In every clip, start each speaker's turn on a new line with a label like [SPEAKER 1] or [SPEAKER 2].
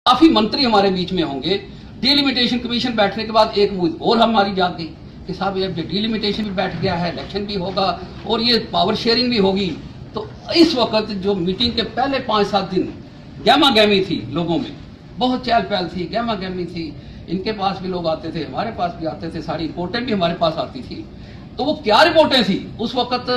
[SPEAKER 1] काफी मंत्री हमारे बीच में होंगे। डिलिमिटेशन कमीशन बैठने के बाद एक मूड और हमारी जाग गई कि साहब ये डिलिमिटेशन भी बैठ गया है, इलेक्शन भी होगा और ये पावर शेयरिंग भी होगी। तो इस वक्त जो मीटिंग के पहले 5-7 दिन गहमा गहमी थी, लोगों में बहुत चहल पहल थी, गहमा गहमी थी। इनके पास भी लोग आते थे, हमारे पास भी आते थे, सारी रिपोर्टें भी हमारे पास आती थी। तो वो क्या रिपोर्टें थी उस वक्त,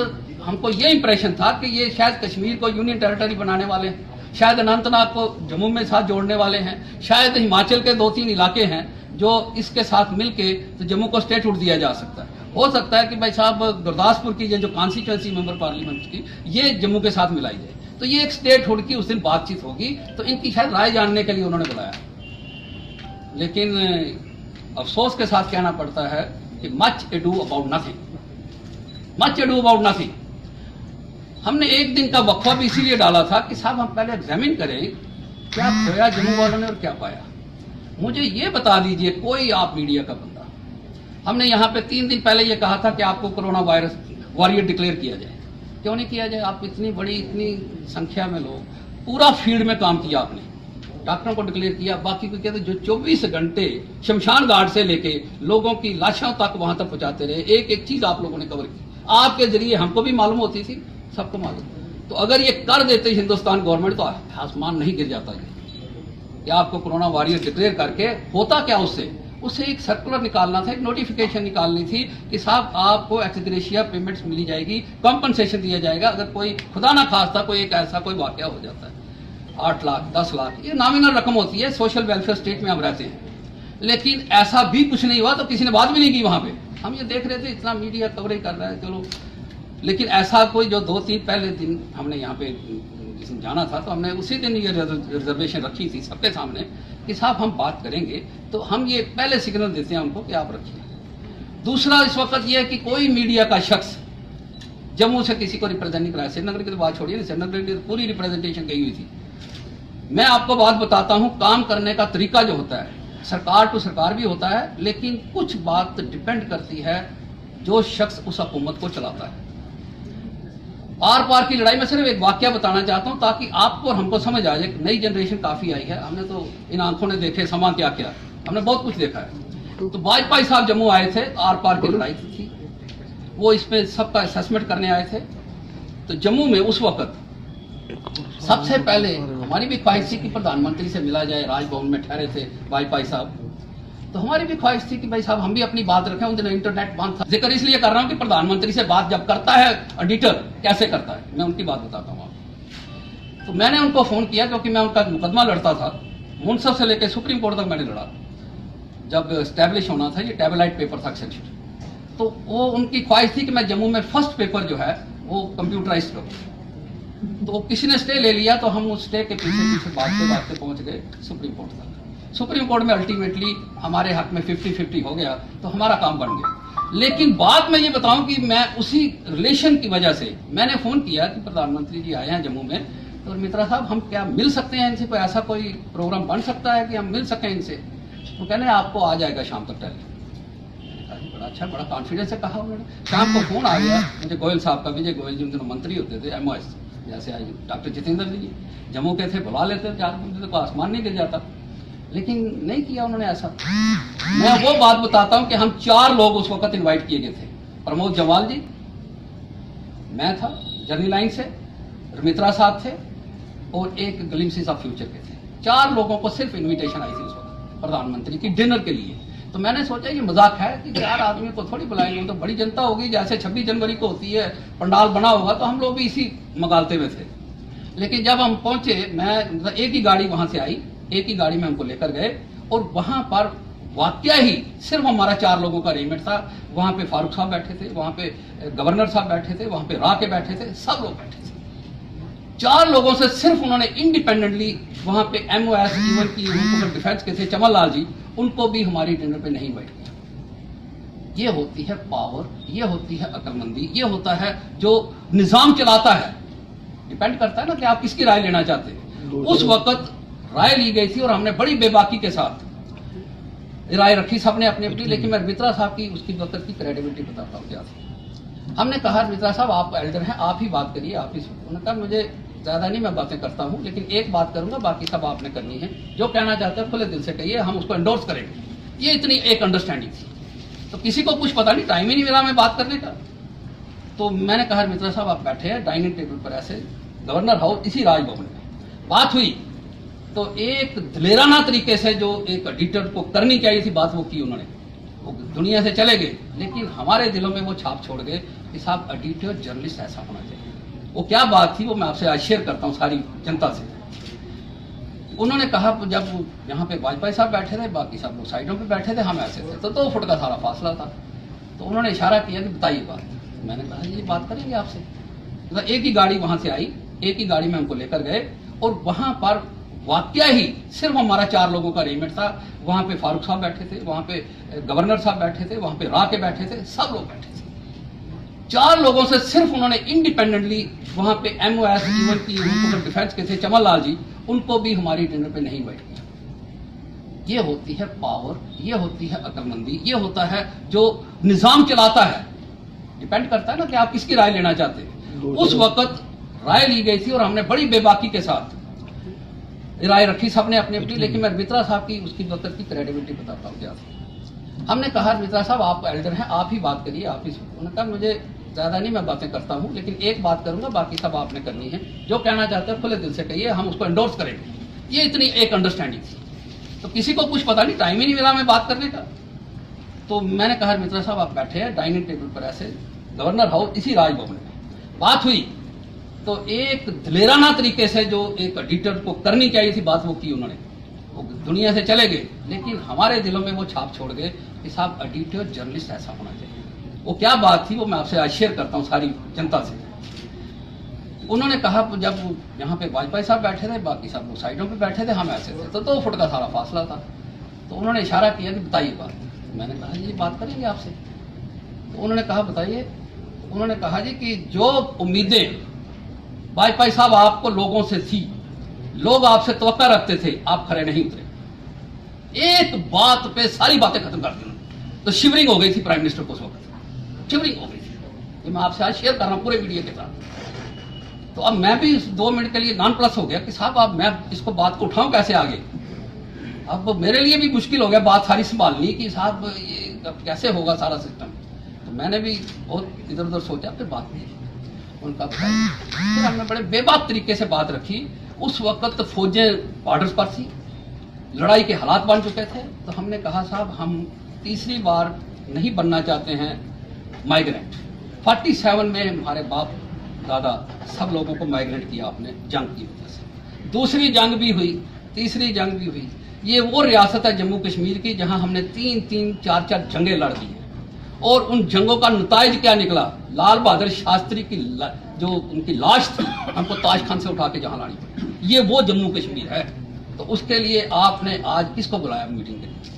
[SPEAKER 1] हमको ये इंप्रेशन था कि ये शायद कश्मीर को यूनियन टेरिटरी बनाने वाले हैं, शायद अनंतनाग को जम्मू में साथ जोड़ने वाले हैं, शायद हिमाचल के 2-3 इलाके हैं जो इसके साथ मिलके तो जम्मू को स्टेटहुड दिया जा सकता है। हो सकता है कि भाई साहब गुरदासपुर की ये जो कॉन्स्टिट्यूंसी मेंबर पार्लियामेंट की ये जम्मू के साथ मिलाई जाए, तो ये एक स्टेटहुड की उस दिन बातचीत होगी। तो इनकी शायद राय जानने के लिए उन्होंने बुलाया। लेकिन अफसोस के साथ कहना पड़ता है कि मच एडू अबाउट नथिंग। हमने एक दिन का वक्फा भी इसीलिए डाला था कि साहब हम पहले एग्जामिन करें क्या खोया जम्मू वालों ने और क्या पाया। मुझे ये बता दीजिए कोई आप मीडिया का बंदा, हमने यहाँ पे 3 दिन पहले ये कहा था कि आपको कोरोना वायरस वॉरियर डिक्लेयर किया जाए। क्यों नहीं किया जाए? आप इतनी बड़ी इतनी संख्या में लोग, पूरा फील्ड में काम किया आपने, डॉक्टरों को डिक्लेयर किया, बाकी को किया। तो जो 24 घंटे शमशान घाट से लेके लोगों की लाशों तक वहां तक पहुंचाते रहे, एक एक चीज आप लोगों ने कवर की। आपके जरिए हमको भी मालूम होती थी, सबको मालूम। तो अगर ये कर देते हिंदुस्तान गवर्नमेंट तो आसमान नहीं गिर जाता ये कि आपको कोरोना वॉरियर डिक्लेयर करके होता क्या उससे एक सर्कुलर निकालना था, एक नोटिफिकेशन निकालनी थी कि साहब आपको एक्सग्रेशिया पेमेंट्स मिली जाएगी, कॉम्पनसेशन दिया जाएगा अगर कोई खुदा ना खास्ता कोई एक ऐसा कोई वाकया हो जाता है। 8 लाख 10 लाख ये नॉमिनल रकम होती है, सोशल वेलफेयर स्टेट में हम रहते हैं। लेकिन ऐसा भी कुछ नहीं हुआ, तो किसी ने बात भी नहीं की वहां पे। हम ये देख रहे थे इतना मीडिया कवरेज कर रहा है, चलो। लेकिन ऐसा कोई जो 2-3 पहले दिन हमने यहाँ पे जिस दिन जाना था, तो हमने उसी दिन ये रिजर्वेशन रखी थी सबके सामने कि साहब हम बात करेंगे, तो हम ये पहले सिग्नल देते हैं उनको कि आप रखिए। दूसरा इस वक्त ये है कि कोई मीडिया का शख्स जम्मू से किसी को रिप्रेजेंट नहीं कराया। श्रीनगर की तो बात छोड़िए, श्रीनगर की पूरी रिप्रेजेंटेशन गई हुई थी। मैं आपको बात बताता हूं, काम करने का तरीका जो होता है, सरकार टू सरकार भी होता है, लेकिन कुछ बात डिपेंड करती है जो शख्स उस हुकूमत को चलाता है। आर पार की लड़ाई में सिर्फ एक वाकया बताना चाहता हूं ताकि आपको और हमको समझ आ जाए। नई जनरेशन काफी आई है, हमने तो इन आंखों ने देखे समा क्या क्या, हमने बहुत कुछ देखा है। तो वाजपेयी साहब जम्मू आए थे, आर पार की लड़ाई थी, वो इसमें सबका असेसमेंट करने आए थे। तो जम्मू में उस वक्त सबसे पहले हमारी भी ख्वाहिश थी कि प्रधानमंत्री से मिला जाए, राजभवन में ठहरे थे वाजपेयी साहब। तो हमारी भी ख्वाहिश थी कि भाई साहब हम भी अपनी बात रखें। उन दिनों इंटरनेट बंद था। जिक्र इसलिए कर रहा हूं कि प्रधानमंत्री से बात जब करता है एडिटर, कैसे करता है, मैं उनकी बात बताता हूं आपको। तो मैंने उनको फोन किया क्योंकि मैं उनका मुकदमा लड़ता था, मुंसफ से लेकर सुप्रीम कोर्ट तक मैंने लड़ा। जब स्टैब्लिश होना था, ये टैबलाइट पेपर था एक्सेंचुरी, तो वो उनकी ख्वाहिश थी कि मैं जम्मू में फर्स्ट पेपर जो है वो कंप्यूटराइज करूँ। तो किसी ने स्टे ले लिया, तो हम उस स्टे के पीछे पीछे भागते पहुंच गए सुप्रीम कोर्ट तक। सुप्रीम कोर्ट में अल्टीमेटली हमारे हक में 50-50 हो गया, तो हमारा काम बन गया। लेकिन बात मैं ये बताऊं कि मैं उसी रिलेशन की वजह से मैंने फोन किया कि प्रधानमंत्री जी आए हैं जम्मू में, तो मित्रा साहब हम क्या मिल सकते हैं इनसे, कोई ऐसा कोई प्रोग्राम बन सकता है कि हम मिल सकें इनसे? तो कहने आपको आ जाएगा शाम तक टेलीफोन। बड़ा अच्छा, बड़ा कॉन्फिडेंस से कहा उन्होंने। शाम को फोन आ गया मुझे गोयल साहब का, विजय गोयल जी उन दिनों मंत्री होते थे MOS, जैसे आज डॉक्टर जितेंद्र जी जम्मू के थे, बुला लेते 4 बंदे तो आसमान नहीं गिर जाता। लेकिन नहीं किया उन्होंने ऐसा। मैं वो बात बताता हूं कि हम 4 लोग उस वक्त इनवाइट किए गए थे। प्रमोद जवाल जी, मैं था जर्नी लाइन से, मित्रा साहब थे और एक ग्लिम्सिस ऑफ फ्यूचर के थे। 4 लोगों को सिर्फ इनविटेशन आई थी उस वक्त प्रधानमंत्री की डिनर के लिए। तो मैंने सोचा ये मजाक है कि 4 आदमी को थोड़ी बुलाएंगे, तो बड़ी जनता होगी, जैसे 26 जनवरी को होती है पंडाल बना होगा, तो हम लोग भी इसी मगालते हुए थे। लेकिन जब हम पहुंचे, मैं एक ही गाड़ी वहां से आई, एक ही गाड़ी में हमको लेकर गए और वहां पर वाकया ही सिर्फ हमारा 4 लोगों का अरेंजमेंट था। वहां पे फारूक साहब बैठे थे, वहां पे गवर्नर साहब बैठे थे, वहां पे रा के बैठे थे, सब लोग बैठे थे। 4 लोगों से सिर्फ उन्होंने इंडिपेंडेंटली वहां पे MOS इवन की डिफेंस के थे चमन लाल जी, उनको भी हमारी डिनर पे नहीं बैठ किया। ये होती है पावर, ये होती है अक्लमंदी, ये होता है जो निजाम चलाता है। डिपेंड करता है ना कि आप किसकी राय लेना चाहते हैं। उस वक्त राय ली गई थी और हमने बड़ी बेबाकी के साथ राय रखी, सबने अपनी अपनी। लेकिन मैं मित्रा साहब की उसकी वक्त की क्रेडिबिलिटी बताता हूँ क्या थी। हमने कहा मित्रा साहब आप एल्डर हैं, आप ही बात करिए, आप ही। उन्होंने कहा मुझे ज्यादा नहीं मैं बातें करता हूं, लेकिन एक बात करूंगा, बाकी सब आपने करनी है। जो कहना चाहते हैं खुले दिल से कहिए, हम उसको एंडोर्स करेंगे। ये इतनी एक अंडरस्टैंडिंग थी। तो किसी को कुछ पता नहीं, टाइम ही नहीं मिला मैं बात करने का। तो मैंने कहा मित्रा साहब आप बैठे हैं डाइनिंग टेबल पर, ऐसे गवर्नर हाउस इसी राजभवन में बात हुई, तो एक दिलेराना तरीके से जो एक एडिटर को करनी चाहिए थी बात, वो की उन्होंने। वो दुनिया से चले गए, लेकिन हमारे दिलों में वो छाप छोड़ गए कि साहब एडिटर जर्नलिस्ट ऐसा होना चाहिए। वो क्या बात थी वो मैं आपसे आज शेयर करता हूँ सारी जनता से। उन्होंने कहा जब यहाँ पे वाजपेयी साहब बैठे थे, बाकी सब लोग साइडों पे बैठे थे, हम ऐसे थे, तो 2 फुट का सारा फासला था। तो उन्होंने इशारा किया कि बताइए बात। मैंने कहा ये बात करेंगे आपसे। तो एक ही गाड़ी वहां से आई, एक ही गाड़ी में हमको लेकर गए, और वहां पर वाकया ही सिर्फ हमारा 4 लोगों का अरेंजमेंट था। वहां पे फारूक साहब बैठे थे, वहां पे गवर्नर साहब बैठे थे, वहां पे रा के बैठे थे, सब लोग बैठे थे। 4 लोगों से सिर्फ उन्होंने इंडिपेंडेंटली, वहां पे MOS इवन की उनको डिफेंस के थे चमन लाल जी, उनको भी हमारी डिनर पे नहीं बैठ किया। ये होती है पावर, ये होती है अक्लमंदी, ये होता है जो निजाम चलाता है। डिपेंड करता है ना कि आप किसकी राय लेना चाहते हैं। उस वक्त राय ली गई थी और हमने बड़ी बेबाकी के साथ राय रखी, सबने अपनी अपनी। लेकिन मैं मित्रा साहब की उसकी वक्त की क्रेडिबिलिटी बताता हूँ क्या थी। हमने कहा मित्रा साहब आप एल्डर हैं, आप ही बात करिए, आप ही। उन्होंने कहा मुझे ज्यादा नहीं मैं बातें करता हूँ, लेकिन एक बात करूंगा, बाकी सब आपने करनी है। जो कहना चाहते हैं खुले दिल से कहिए, हम उसको एंडोर्स करेंगे। ये इतनी एक अंडरस्टैंडिंग थी। तो किसी को कुछ पता नहीं, टाइम ही नहीं मिला मैं बात करने का। तो मैंने कहा मित्रा साहब आप बैठे हैं डाइनिंग टेबल पर, ऐसे गवर्नर हाउस इसी राजभवन में बात हुई, तो एक दिलेराना तरीके से जो एक एडिटर को करनी चाहिए थी बात, वो की उन्होंने। वो दुनिया से चले गए, लेकिन हमारे दिलों में वो छाप छोड़ गए कि साहब एडिटर जर्नलिस्ट ऐसा होना चाहिए। वो क्या बात थी वो मैं आपसे आज शेयर करता हूँ सारी जनता से। उन्होंने कहा जब यहाँ पे वाजपेयी साहब बैठे थे, बाकी सब लोग साइडों पे बैठे थे, हम ऐसे थे, तो 2 फुट का सारा फासला था। तो उन्होंने इशारा किया कि बताइए बात। मैंने कहा ये बात करेंगे आपसे। तो उन्होंने कहा बताइए। उन्होंने कहा जी कि जो उम्मीदें वाजपेयी साहब आपको लोगों से थी, लोग आपसे तवक्का रखते थे, आप खरे नहीं उतरे। एक बात पे सारी बातें खत्म कर दी। तो शिवरिंग हो गई थी प्राइम मिनिस्टर को, उस वक्त शिवरिंग हो गई थी। ये मैं आपसे आज शेयर कर रहा हूं पूरे मीडिया के साथ। तो अब मैं भी 2 मिनट के लिए नॉन प्लस हो गया कि साहब अब मैं इसको बात को उठाऊं कैसे आगे। अब मेरे लिए भी मुश्किल हो गया बात सारी संभालनी कि साहब ये अब कैसे होगा सारा सिस्टम। तो मैंने भी बहुत इधर उधर सोचा, फिर बात की उनका बताया। फिर हमने बड़े बेबाक तरीके से बात रखी। उस वक्त फौजें बॉर्डर्स पर थी, लड़ाई के हालात बन चुके थे। तो हमने कहा साहब हम तीसरी बार नहीं बनना चाहते हैं माइग्रेंट। 47 में हमारे बाप दादा सब लोगों को माइग्रेंट किया आपने जंग की वजह से। दूसरी जंग भी हुई, तीसरी जंग भी हुई। ये वो रियासत है जम्मू कश्मीर की जहां हमने 3-3, 4-4 जंगें लड़ दी हैं। और उन जंगों का नताइज क्या निकला? लाल बहादुर शास्त्री की जो उनकी लाश थी, हमको ताजखान से उठा के जहां लानी पड़ी। ये वो जम्मू कश्मीर है। तो उसके लिए आपने आज किसको बुलाया मीटिंग के लिए?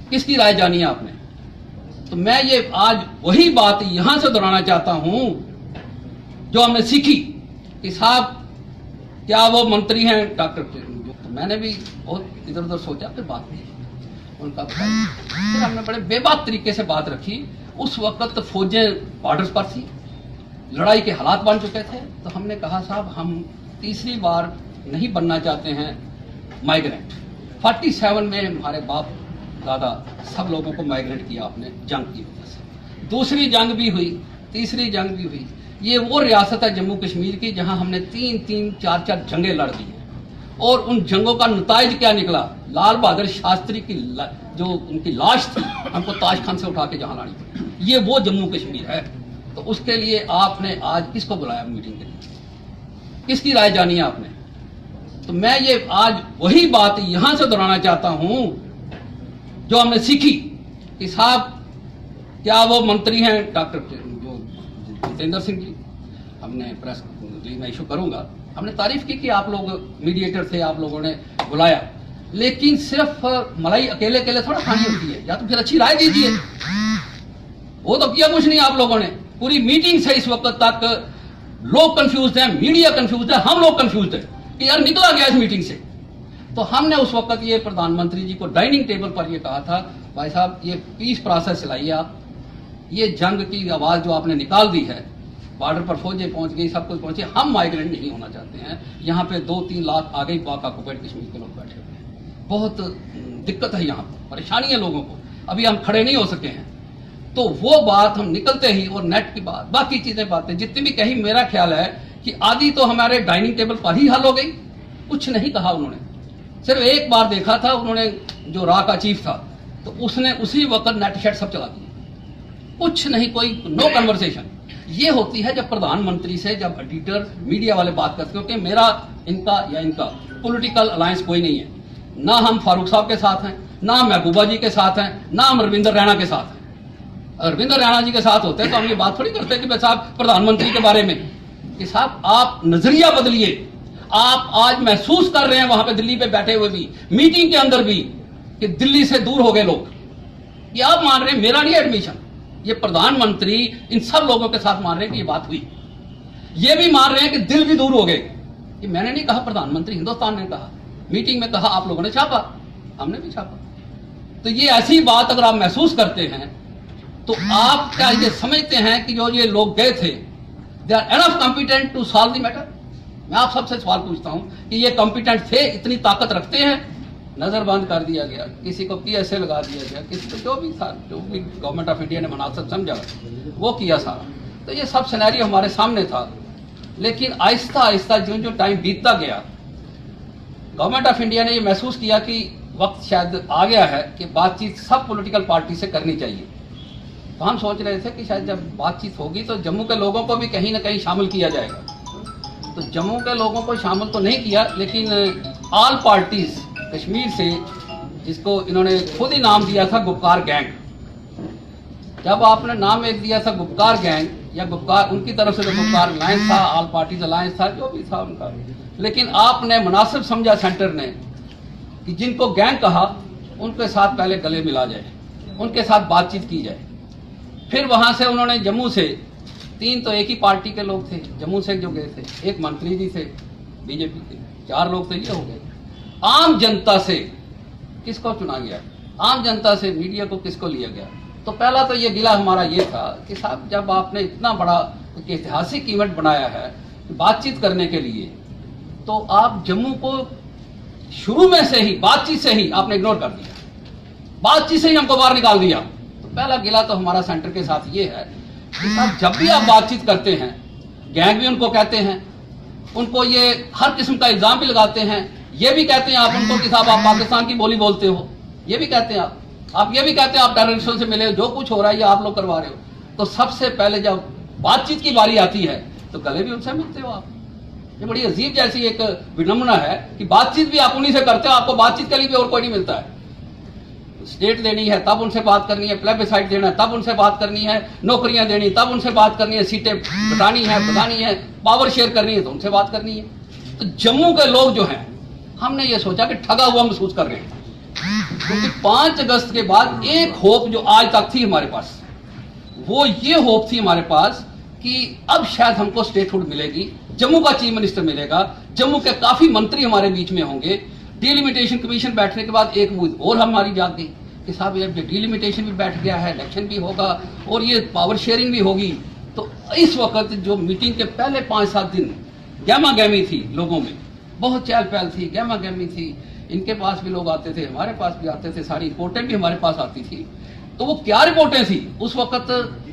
[SPEAKER 1] किसकी राय जानी है आपने? तो मैं ये आज वही बात यहां से दोहराना चाहता हूं जो हमने सीखी कि साहब क्या वो मंत्री हैं डॉक्टर। तो मैंने भी बहुत इधर उधर सोचा, फिर बात की उनका बताया। फिर हमने बड़े बेबाक तरीके से बात रखी। उस वक्त फौजें बॉर्डर्स पर थी, लड़ाई के हालात बन चुके थे। तो हमने कहा साहब हम तीसरी बार नहीं बनना चाहते हैं माइग्रेंट। 47 में हमारे बाप दादा सब लोगों को माइग्रेट किया आपने जंग की वजह से। दूसरी जंग भी हुई, तीसरी जंग भी हुई। ये वो रियासत है जम्मू कश्मीर की जहां हमने 3-3, 4-4 जंगें लड़ दी हैं। और उन जंगों का नताइज क्या निकला? लाल बहादुर शास्त्री की जो उनकी लाश थी, हमको ताजखान से उठा के जहां लानी पड़ी। ये वो जम्मू कश्मीर है। तो उसके लिए आपने आज किसको बुलाया मीटिंग के लिए? किसकी राय जानी है आपने? तो मैं ये आज वही बात यहां से दोहराना चाहता हूं जो हमने सीखी कि साहब क्या वो मंत्री हैं डॉक्टर जो जितेंद्र सिंह जी। हमने प्रेस मैं इशू करूंगा, हमने तारीफ की कि आप लोग मीडिएटर थे, आप लोगों ने बुलाया। लेकिन सिर्फ मलाई अकेले अकेले थोड़ा खानी होती है, या तो फिर अच्छी राय दीजिए। वो तो किया कुछ नहीं आप लोगों ने। पूरी मीटिंग से इस वक्त तक लोग कंफ्यूज हैं, मीडिया कंफ्यूज है, हम लोग कंफ्यूज हैं कि यार निकला गया इस मीटिंग से। तो हमने उस वक्त ये प्रधानमंत्री जी को डाइनिंग टेबल पर ये कहा था, भाई साहब ये पीस प्रोसेस चलाइए आप। ये जंग की आवाज जो आपने निकाल दी है, बॉर्डर पर फौजें पहुंच गई, सब कुछ पहुंचे। हम माइग्रेंट नहीं होना चाहते हैं। यहाँ पे 2-3 लाख आ गई पाक ऑक्युपाइड कश्मीर के लोग बैठे हुए हैं। बहुत दिक्कत है, यहाँ पर परेशानी है लोगों को, अभी हम खड़े नहीं हो सके हैं। तो वो बात हम निकलते ही, और नेट की बात, बाकी चीजें बातें जितनी भी कही, मेरा ख्याल है कि आधी तो हमारे डाइनिंग टेबल पर ही हल हो गई। कुछ नहीं कहा उन्होंने, सिर्फ एक बार देखा था उन्होंने, जो रा का चीफ था, तो उसने उसी वक्त नेट शेट सब चला दिया। कुछ नहीं, कोई नो कन्वर्सेशन। ये होती है जब प्रधानमंत्री से, जब एडिटर मीडिया वाले बात करते हैं, क्योंकि मेरा इनका या इनका पॉलिटिकल अलायंस कोई नहीं है। ना हम फारूक साहब के साथ हैं, ना महबूबा जी के साथ हैं, ना हम रविंदर रैना के साथ हैं। रविंदर रैना जी के साथ होते तो हम ये बात थोड़ी करते कि साहब प्रधानमंत्री के बारे में कि साहब आप नजरिया बदलिए। आप आज महसूस कर रहे हैं वहां पे दिल्ली पे बैठे हुए भी, मीटिंग के अंदर भी, कि दिल्ली से दूर हो गए लोग। ये आप मान रहे हैं, मेरा नहीं एडमिशन, ये प्रधानमंत्री इन सब लोगों के साथ मान रहे हैं कि ये बात हुई। ये भी मान रहे हैं कि दिल भी दूर हो गए। कि मैंने नहीं कहा, प्रधानमंत्री हिंदुस्तान ने कहा, मीटिंग में कहा, आप लोगों ने छापा, हमने भी छापा। तो ये ऐसी बात अगर आप महसूस करते हैं तो आप क्या ये समझते हैं कि जो ये लोग गए थे, they are enough competent to solve the matter? मैं आप सबसे सवाल पूछता हूं कि ये कॉम्पिटेंट थे, इतनी ताकत रखते हैं? नजर बंद कर दिया गया, किसी को PSA लगा दिया गया, किसी को जो भी था, जो भी गवर्नमेंट ऑफ इंडिया ने मुनासिब समझा वो किया सारा। तो ये सब सिनेरियो हमारे सामने था। लेकिन आहिस्ता आहिस्ता जो जो टाइम बीतता गया, गवर्नमेंट ऑफ इंडिया ने ये महसूस किया कि वक्त शायद आ गया है कि बातचीत सब पॉलिटिकल पार्टी से करनी चाहिए। तो हम सोच रहे थे कि शायद जब बातचीत होगी तो जम्मू के लोगों को भी कहीं ना कहीं शामिल किया जाएगा। तो जम्मू के लोगों को शामिल तो नहीं किया, लेकिन ऑल पार्टीज कश्मीर से, जिसको इन्होंने खुद ही नाम दिया था गुपकार गैंग। जब आपने नाम एक दिया था गुपकार गैंग या गुपकार, उनकी तरफ से तो गुपकार अलायंस था, ऑल पार्टीज अलायंस था, जो भी था उनका, लेकिन आपने मुनासिब समझा सेंटर ने कि जिनको गैंग कहा उनके साथ पहले गले मिला जाए, उनके साथ बातचीत की जाए। फिर वहां से उन्होंने जम्मू से 3 तो एक ही पार्टी के लोग थे, जम्मू से जो गए थे, एक मंत्री जी थे बीजेपी के, 4 लोग तो ये हो गए। आम जनता से किसको चुना गया? आम जनता से मीडिया को किसको लिया गया? तो पहला तो ये गिला हमारा ये था कि साहब जब आपने इतना बड़ा ऐतिहासिक इवेंट बनाया है बातचीत करने के लिए, तो आप जम्मू को शुरू में से ही, बातचीत से ही आपने इग्नोर कर दिया, बातचीत से ही हमको बाहर निकाल दिया। तो पहला गिला तो हमारा सेंटर के साथ ये है कि साहब जब भी आप बातचीत करते हैं, गैंग भी उनको कहते हैं, उनको ये हर किस्म का इल्जाम भी लगाते हैं, ये भी कहते हैं आप उनको कि साहब आप पाकिस्तान की बोली बोलते हो, ये भी कहते हैं आप ये भी कहते हैं आप टेररिस्टों से मिले, जो कुछ हो रहा है ये आप लोग करवा रहे हो। तो सबसे पहले जब बातचीत की बारी आती है तो गले भी उनसे मिलते हो आप। ये बड़ी अजीब जैसी एक विडंबना है कि बातचीत भी आप उन्हीं से करते हो, आपको बातचीत के लिए भी और कोई नहीं मिलता है। स्टेट देनी है तब उनसे बात करनी है, प्लेबिसाइट देना है तब उनसे बात करनी है, नौकरियां देनी तब उनसे बात करनी है, सीटें बतानी है, बतानी है, पावर शेयर करनी है तो उनसे बात करनी है। तो जम्मू के लोग जो हैं, हमने ये सोचा कि ठगा हुआ महसूस कर रहे हैं, क्योंकि 5 अगस्त के बाद एक होप जो आज तक थी हमारे पास, वो ये होप थी हमारे पास कि अब शायद हमको स्टेटहुड मिलेगी, जम्मू का चीफ मिनिस्टर मिलेगा, जम्मू के काफी मंत्री हमारे बीच में होंगे। डिलिमिटेशन कमीशन बैठने के बाद एक उम्मीद और हमारी जाग गई कि साहब ये डिलिमिटेशन भी बैठ गया है, इलेक्शन भी होगा और ये पावर शेयरिंग भी होगी। तो इस वक्त जो मीटिंग के पहले 5-7 दिन गहमा गहमी थी लोगों में, बहुत चहल पहल थी, गहमा गहमी थी। इनके पास भी लोग आते थे, हमारे पास भी आते थे, सारी रिपोर्टें भी हमारे पास आती थी। तो वो क्या रिपोर्टें थी उस वक्त,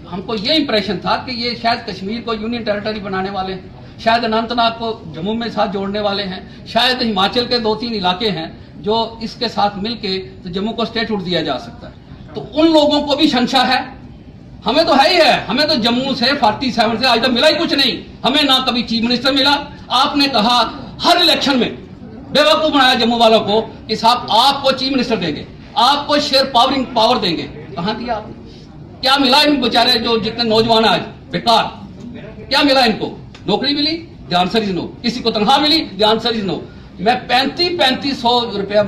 [SPEAKER 1] हमको ये इंप्रेशन था कि ये शायद कश्मीर को यूनियन टेरिटरी बनाने वाले हैं, शायद अनंतनाग को जम्मू में साथ जोड़ने वाले हैं, शायद हिमाचल के 2-3 इलाके हैं जो इसके साथ मिलके तो जम्मू को स्टेटहुड दिया जा सकता है। तो उन लोगों को भी शंशा है, हमें तो है ही है, हमें तो जम्मू से 47 से आज तक मिला ही कुछ नहीं, हमें ना कभी चीफ मिनिस्टर मिला। आपने कहा हर इलेक्शन में बेवकूफ बनाया जम्मू वालों को कि साहब आपको चीफ मिनिस्टर देंगे, आपको शेयर पावर देंगे। कहां दिया आपने? क्या मिला इन बेचारे जो जितने नौजवान आज बेकार, क्या मिला इनको? नौकरी मिली? The answer is no. किसी को तनख्वाह मिली? The answer is no. मैं 3500 रुपया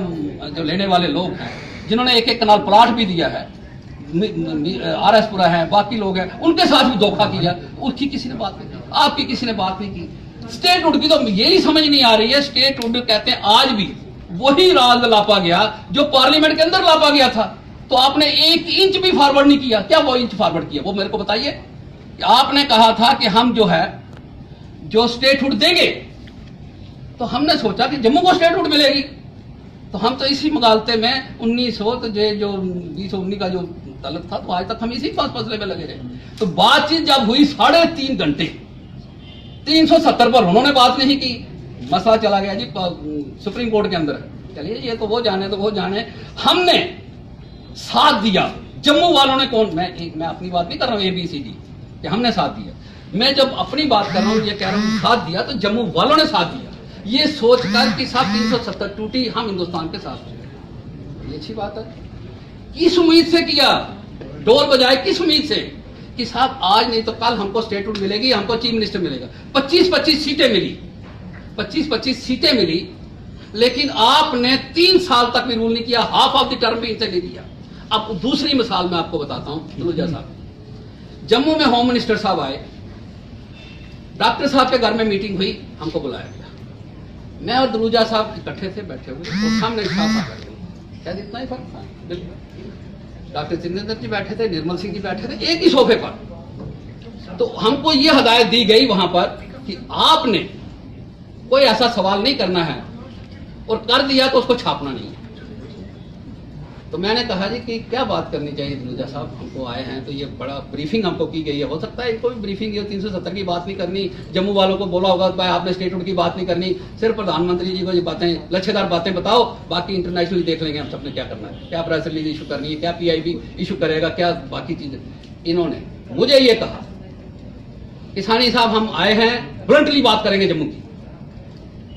[SPEAKER 1] जो लेने वाले लोग हैं, जिन्होंने एक कनाल प्लाट भी दिया है, RS पुरा है, बाकी लोग हैं, उनके साथ भी धोखा किया, उसकी किसी ने बात नहीं की, आपकी किसी ने बात नहीं की। स्टेटहुड की तो यही समझ नहीं आ रही है। स्टेटहुड कहते हैं आज भी वही राज लापा गया जो पार्लियामेंट के अंदर लापा गया था। तो आपने 1 इंच भी फॉरवर्ड नहीं किया। क्या वो इंच फॉरवर्ड किया वो मेरे को बताइए। कि आपने कहा था कि हम जो है जो स्टेटहुड देंगे, तो हमने सोचा कि जम्मू को स्टेटहुड मिलेगी, तो हम तो इसी मुगालते में 1900 तो जो 2019 का जो तलब था, तो आज तक हम इसी मसले में लगे रहे। तो बातचीत जब हुई 3.5 घंटे, 370 पर उन्होंने बात नहीं की, मसला चला गया जी सुप्रीम कोर्ट के अंदर। चलिए ये तो वो जाने, हमने साथ दिया। जम्मू वालों ने कौन, मैं अपनी बात नहीं कर रहा हूँ ABCD कि हमने साथ दिया, मैं जब अपनी बात कर रहा हूँ, ये कह रहा हूँ साथ दिया, तो जम्मू वालों ने साथ दिया, ये सोचकर कि साहब 370 टूटी, हम हिंदुस्तान के साथ हैं। ये अच्छी बात है। किस उम्मीद से किया, डोर बजाए किस उम्मीद से कि साहब आज नहीं तो कल हमको स्टेटहुड मिलेगी, हमको चीफ मिनिस्टर मिलेगा। 25-25 सीटें मिली, 25-25 सीटें मिली, लेकिन आपने 3 साल तक भी रूल नहीं किया, हाफ ऑफ द टर्म भी इनसे ले लिया। अब दूसरी मिसाल मैं आपको बताता हूं, दुलुजा साहब, जम्मू में होम मिनिस्टर साहब आए, डॉक्टर साहब के घर में मीटिंग हुई, हमको बुलाया गया, मैं और दुलुजा साहब इकट्ठे थे, बैठे हुए, और सामने साहब आ गए, शायद इतना ही फर्क था। डॉक्टर जितेंद्र जी बैठे थे, निर्मल सिंह जी बैठे थे, एक ही सोफे पर। तो हमको ये हदायत दी गई वहां पर कि आपने कोई ऐसा सवाल नहीं करना है, और कर दिया तो उसको छापना नहीं है। तो मैंने कहा जी कि क्या बात करनी चाहिए दुलुजा साहब, हमको आए हैं तो ये बड़ा ब्रीफिंग हमको की गई है, हो सकता है इनको भी ब्रीफिंग ये 370 की बात नहीं करनी, जम्मू वालों को बोला होगा भाई आपने स्टेटहुड की बात नहीं करनी, सिर्फ प्रधानमंत्री जी को ये बातें, लच्छेदार बातें बताओ, बाकी इंटरनेशनली देख लेंगे हम सबने क्या करना है, क्या प्रेस रिलीज इशू करनी है, क्या PIB इशू करेगा, क्या बाकी चीजें। इन्होंने मुझे ये कहा कि सानी साहब हम आए हैं, ब्लंटली बात करेंगे जम्मू की,